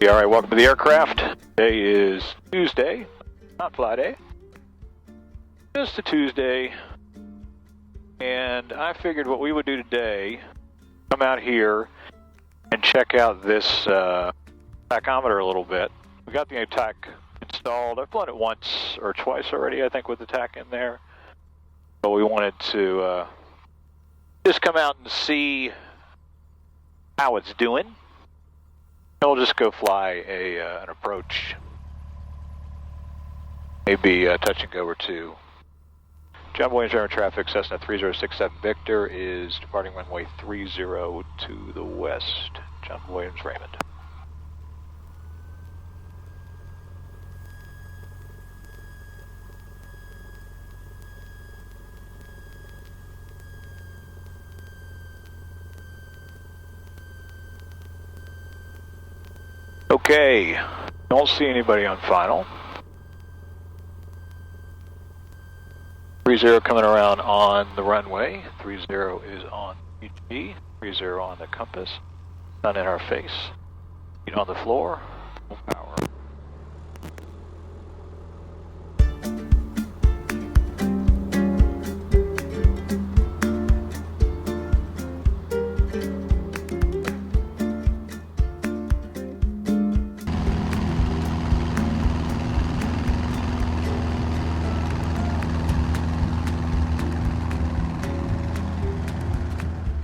All right, welcome to the aircraft. Today is Tuesday, not Friday. Just a Tuesday. And I figured what we would do today, come out here and check out this tachometer a little bit. We got the Tach installed. I've flown it once or twice already, I think, with the Tach in there. But we wanted to just come out and see how it's doing. We'll just go fly an approach, maybe touch and go or two. John Williams Air Traffic, Cessna 3067 Victor is departing runway 30 to the west. John Williams Raymond. Okay, don't see anybody on final. 30 coming around on the runway. 30 is on PG. 30 on the compass. Sun in our face. Feet on the floor. Full power.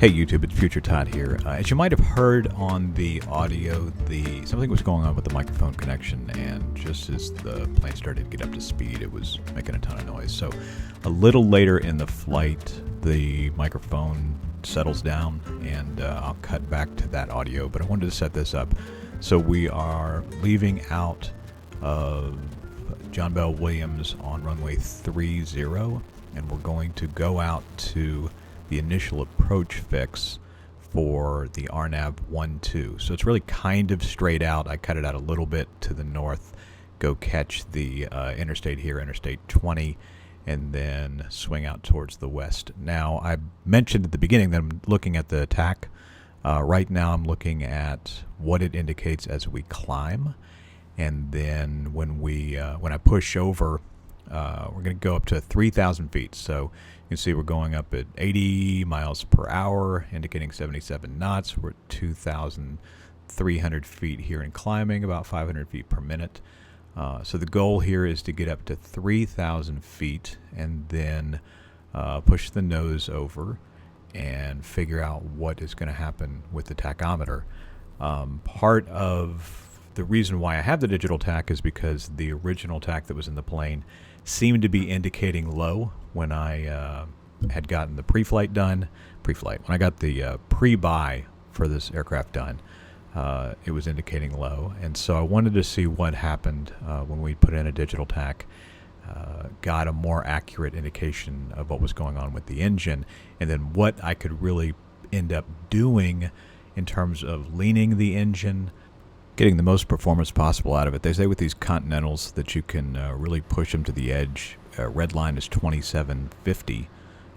Hey YouTube, it's Future Todd here. As you might have heard on the audio, something was going on with the microphone connection, and just as the plane started to get up to speed, it was making a ton of noise. So a little later in the flight, the microphone settles down, and I'll cut back to that audio, but I wanted to set this up. So we are leaving out of John Bell Williams on runway 30, and we're going to go out to the initial approach fix for the RNAV 12. So it's really kind of straight out. I cut it out a little bit to the north, go catch the interstate here, Interstate 20, and then swing out towards the west. Now, I mentioned at the beginning that I'm looking at the Tach. Right now I'm looking at what it indicates as we climb, and then when I push over, we're going to go up to 3,000 feet. So you can see we're going up at 80 miles per hour, indicating 77 knots. We're at 2,300 feet here and climbing, about 500 feet per minute. So the goal here is to get up to 3,000 feet and then push the nose over and figure out what is going to happen with the tachometer. Part of the reason why I have the digital tach is because the original tach that was in the plane seemed to be indicating low when I had gotten the pre-flight done. When I got the pre-buy for this aircraft done, it was indicating low. And so I wanted to see what happened when we put in a digital tach, got a more accurate indication of what was going on with the engine, and then what I could really end up doing in terms of leaning the engine, getting the most performance possible out of it. They say with these Continentals that you can really push them to the edge. Red line is 2750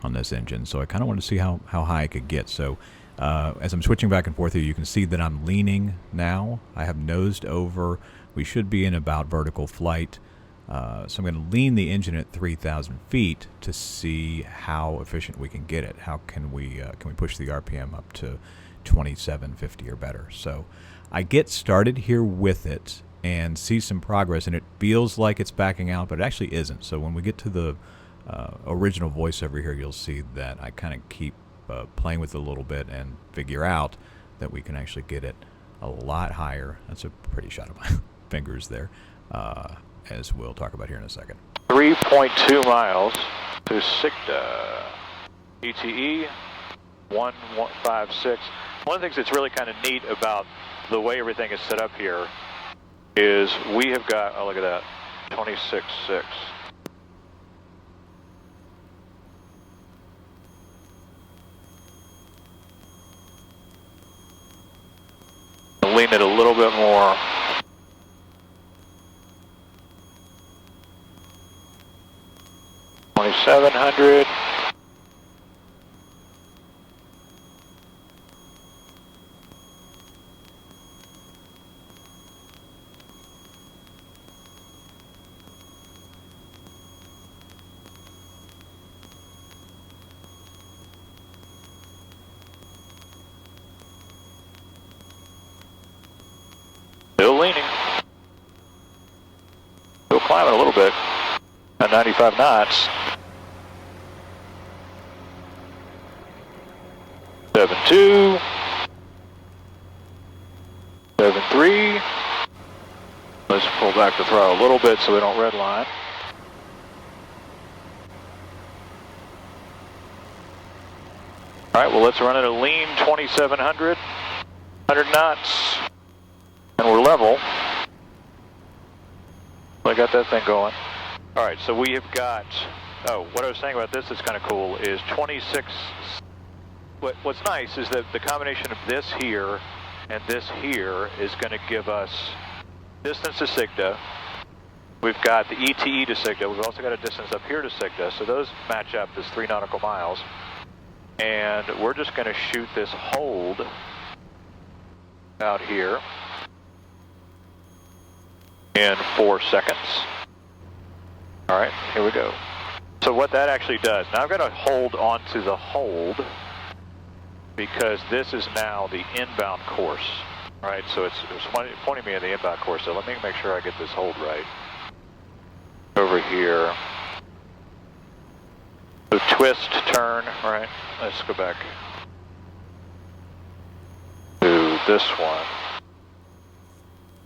on this engine, so I kind of want to see how high I could get. So as I'm switching back and forth here, you can see that I'm leaning now. I have nosed over. We should be in about vertical flight. So I'm going to lean the engine at 3,000 feet to see how efficient we can get it. How can we push the RPM up to 2750 or better? So I get started here with it and see some progress, and it feels like it's backing out, but it actually isn't. So when we get to the original voiceover here, you'll see that I kind of keep playing with it a little bit and figure out that we can actually get it a lot higher. That's a pretty shot of my fingers there, as we'll talk about here in a second. 3.2 miles to SIGDA. ETE 1156. One of the things that's really kind of neat about the way everything is set up here is we have got, oh look at that, 26.6. Lean it a little bit more. 2700. little bit. At 95 knots. 7.2. 7.3. Let's pull back the throttle a little bit so we don't redline. All right, well, let's run it a lean 2700, 100 knots, and we're level. I got that thing going. All right, so we have got, what I was saying about this is kind of cool, is 26, what's nice is that the combination of this here and this here is going to give us distance to SIGDA. We've got the ETE to SIGDA. We've also got a distance up here to SIGDA, so those match up as 3 nautical miles. And we're just going to shoot this hold out here in 4 seconds. All right, here we go. So what that actually does, now I've got to hold onto the hold because this is now the inbound course. All right, so it's pointing me in the inbound course, so let me make sure I get this hold right. Over here. So twist, turn, right? Let's go back to this one.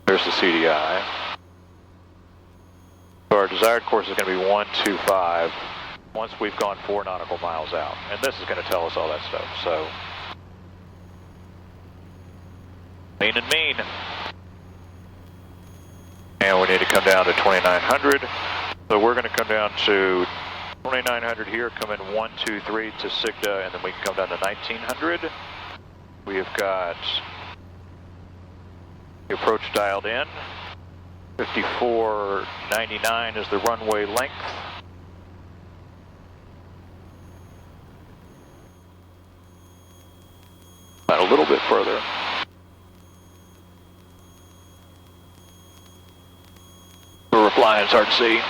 There's the CDI. So our desired course is going to be 125 once we've gone 4 nautical miles out. And this is going to tell us all that stuff. So, lean and mean. And we need to come down to 2900. So we're going to come down to 2900 here, come in 123 to SIGDA, and then we can come down to 1900. We have got the approach dialed in. 5499 is the runway length. About a little bit further. Where we're flying, it's hard to see.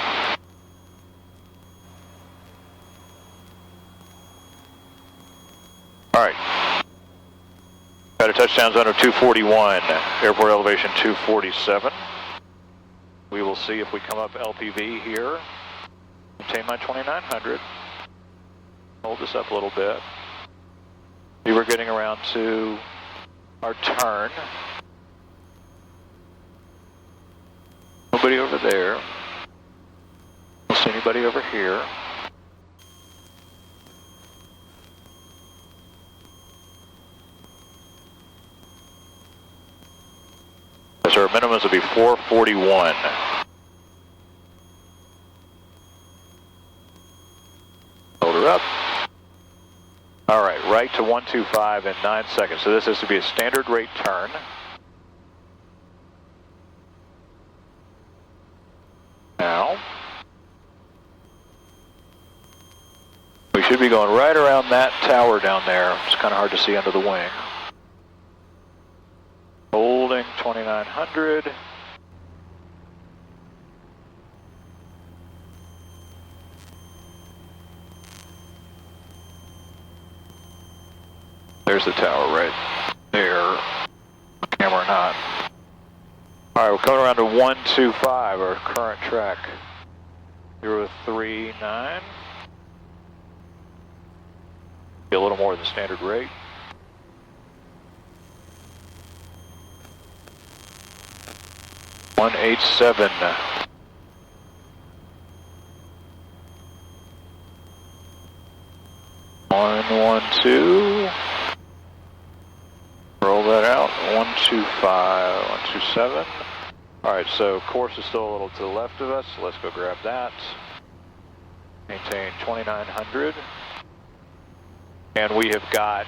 All right. Got a touchdown zone of 241, airport elevation 247. We will see if we come up LPV here. Maintain my 2900. Hold this up a little bit. We were getting around to our turn. Nobody over there. Don't see anybody over here. So our minimums will be 441. Hold her up. All right, right to 125 in 9 seconds. So this is to be a standard rate turn. Now, we should be going right around that tower down there. It's kind of hard to see under the wing. Holding 2900. There's the tower right there. Camera not. All right, we're coming around to 125, our current track. 039. Be a little more than standard rate. One 187. One 112. Roll that out. 125. 127. All right, so course is still a little to the left of us. So let's go grab that. Maintain 2900. And we have got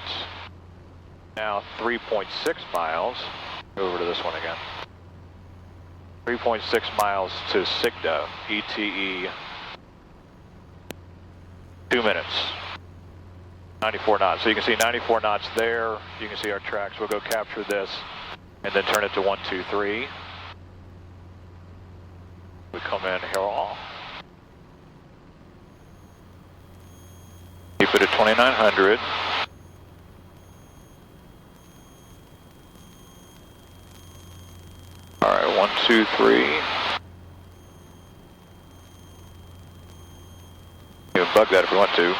now 3.6 miles. Go over to this one again. 3.6 miles to SIGDA, ETE, 2 minutes, 94 knots. So you can see 94 knots there. You can see our tracks. We'll go capture this and then turn it to 123. We come in here. Keep it at 2900. All right, 123. debug that if we want to.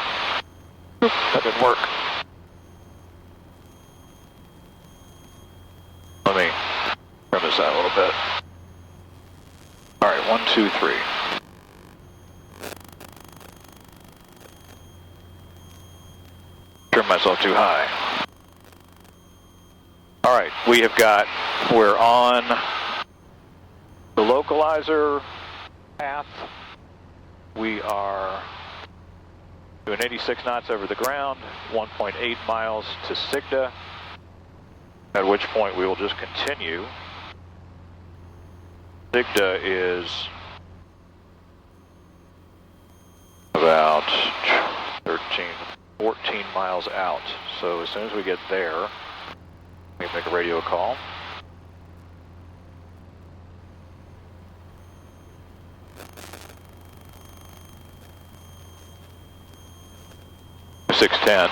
Oop, that didn't work. Let me trim this out a little bit. All right, 1, 2, 3. Trim myself too high. All right, we're on the localizer path. We are doing 86 knots over the ground, 1.8 miles to Sigda, at which point we will just continue. Sigda is about 13, 14 miles out. So as soon as we get there, we make a radio call. .610.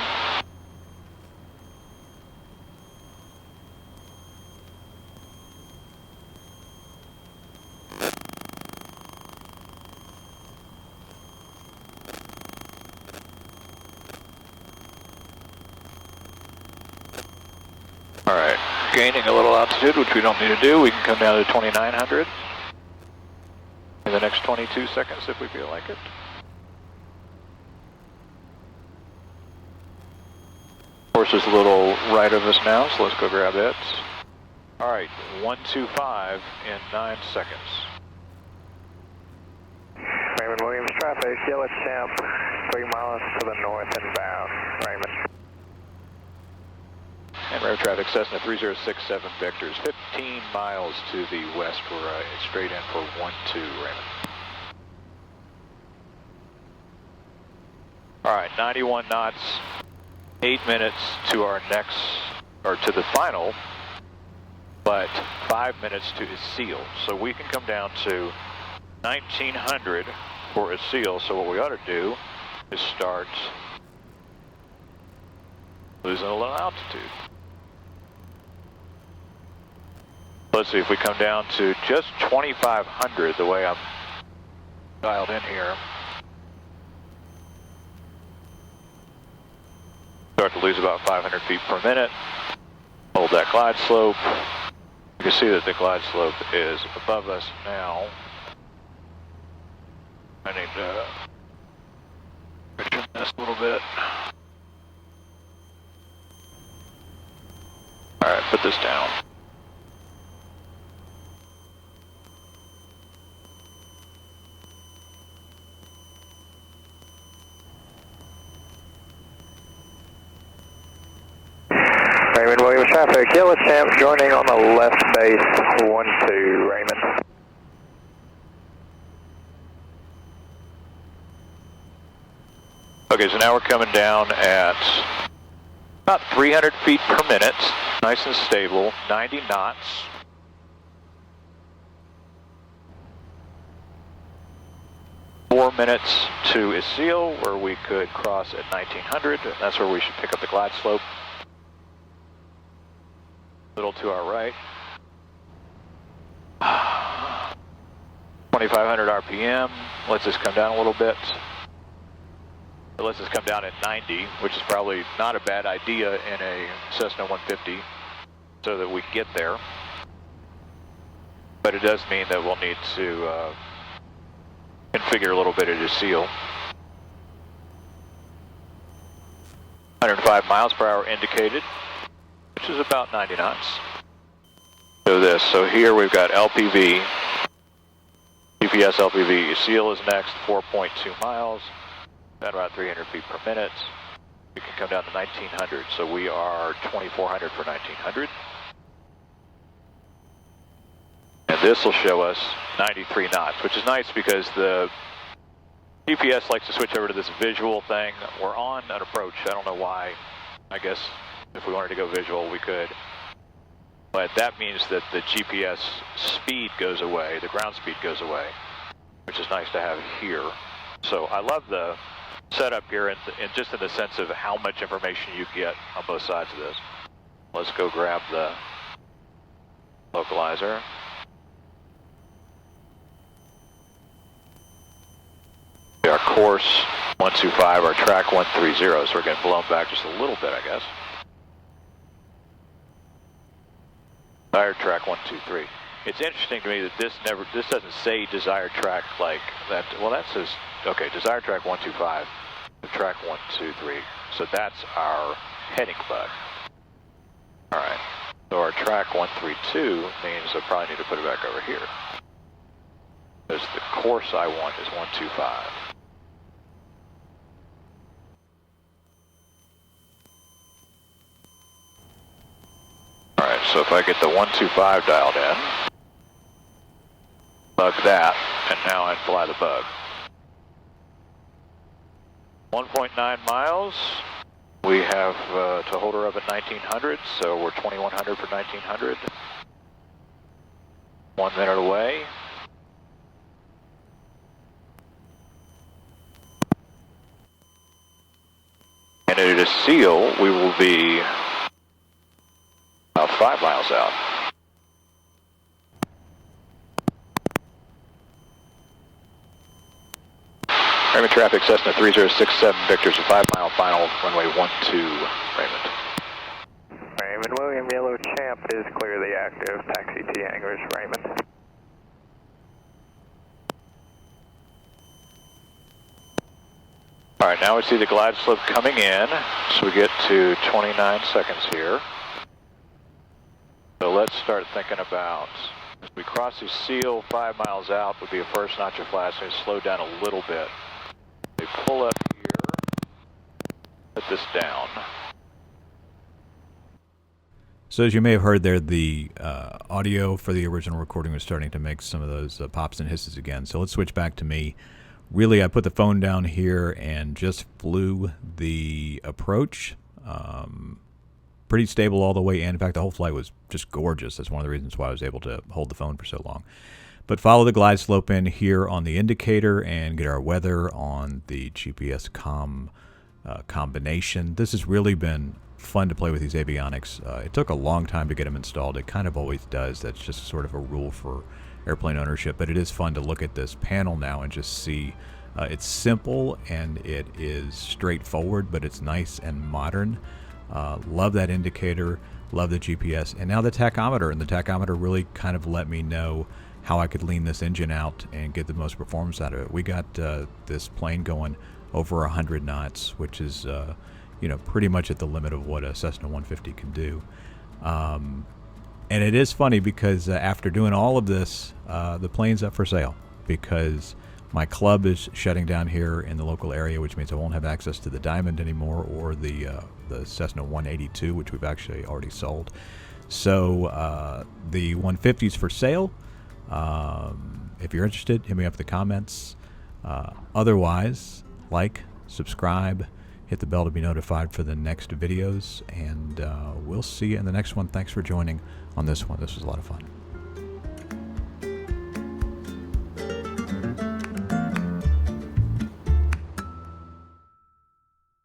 All right, gaining a little altitude, which we don't need to do. We can come down to 2,900 in the next 22 seconds if we feel like it. Course is a little right of us now, so let's go grab it. All right, 125 in 9 seconds. Raymond Williams traffic, yellow champ, 3 miles to the north inbound. Raymond. And road traffic, Cessna 3067 vectors, 15 miles to the west. We're straight in for 1-2, Raymond. All right, 91 knots, 8 minutes to our next, or to the final, but 5 minutes to Isil. So we can come down to 1900 for Isil. So what we ought to do is start losing a little altitude. Let's see if we come down to just 2,500 the way I'm dialed in here. Start to lose about 500 feet per minute. Hold that glide slope. You can see that the glide slope is above us now. I need to trim this a little bit. All right, put this down. Raymond Williams traffic, yellow champ joining on the left base, 1-2, Raymond. Okay, so now we're coming down at about 300 feet per minute, nice and stable, 90 knots. Four minutes to Isil, where we could cross at 1900. That's where we should pick up the glide slope. A little to our right. 2,500 RPM. Lets us come down a little bit. It lets us come down at 90, which is probably not a bad idea in a Cessna 150, so that we get there. But it does mean that we'll need to configure a little bit at Isil. 105 miles per hour indicated, which is about 90 knots. So here we've got LPV, GPS LPV. Isil is next, 4.2 miles, about 300 feet per minute. We can come down to 1900, so we are 2,400 for 1900. And this will show us 93 knots, which is nice because the GPS likes to switch over to this visual thing. We're on an approach. I don't know why. I guess if we wanted to go visual, we could. But that means that the GPS speed goes away, the ground speed goes away, which is nice to have here. So I love the setup here, and just in the sense of how much information you get on both sides of this. Let's go grab the localizer. Our course 125 or track 130, so we're getting blown back just a little bit, I guess. Desired track 123. It's interesting to me that this doesn't say desired track like that. Well, that says, okay, desired track 125, track 123. So that's our heading bug. All right. So our track 132 means I probably need to put it back over here. Because the course I want is 125. All right, so if I get the 125 dialed in, bug that, and now I fly the bug. 1.9 miles. We have to hold her up at 1900, so we're 2100 for 1900. 1 minute away. And at a seal, we will be about 5 miles out. Raymond traffic, Cessna 3067, Victor's a 5-mile final, runway 12, Raymond. Raymond William, Yellow Champ is clearly active, taxi T hangars, Raymond. All right, now we see the glide slope coming in, so we get to 29 seconds here. So let's start thinking about, as we cross the seal 5 miles out, would be a first notch of flash, so slow down a little bit. We pull up here, put this down. So as you may have heard there, the audio for the original recording was starting to make some of those pops and hisses again. So let's switch back to me. Really, I put the phone down here and just flew the approach. Pretty stable all the way in. In fact, the whole flight was just gorgeous. That's one of the reasons why I was able to hold the phone for so long. But follow the glide slope in here on the indicator and get our weather on the GPS combination. This has really been fun to play with these avionics. It took a long time to get them installed. It kind of always does. That's just sort of a rule for airplane ownership. But it is fun to look at this panel now and just see it's simple and it is straightforward, but it's nice and modern. Love that indicator, love the GPS, and now the tachometer. And the tachometer really kind of let me know how I could lean this engine out and get the most performance out of it. We got this plane going over 100 knots, which is pretty much at the limit of what a Cessna 150 can do. And it is funny because after doing all of this, the plane's up for sale because my club is shutting down here in the local area, which means I won't have access to the Diamond anymore or the Cessna 182, which we've actually already sold. So the 150's for sale. If you're interested, hit me up in the comments. Otherwise, like, subscribe, hit the bell to be notified for the next videos, and we'll see you in the next one. Thanks for joining on this one. This was a lot of fun.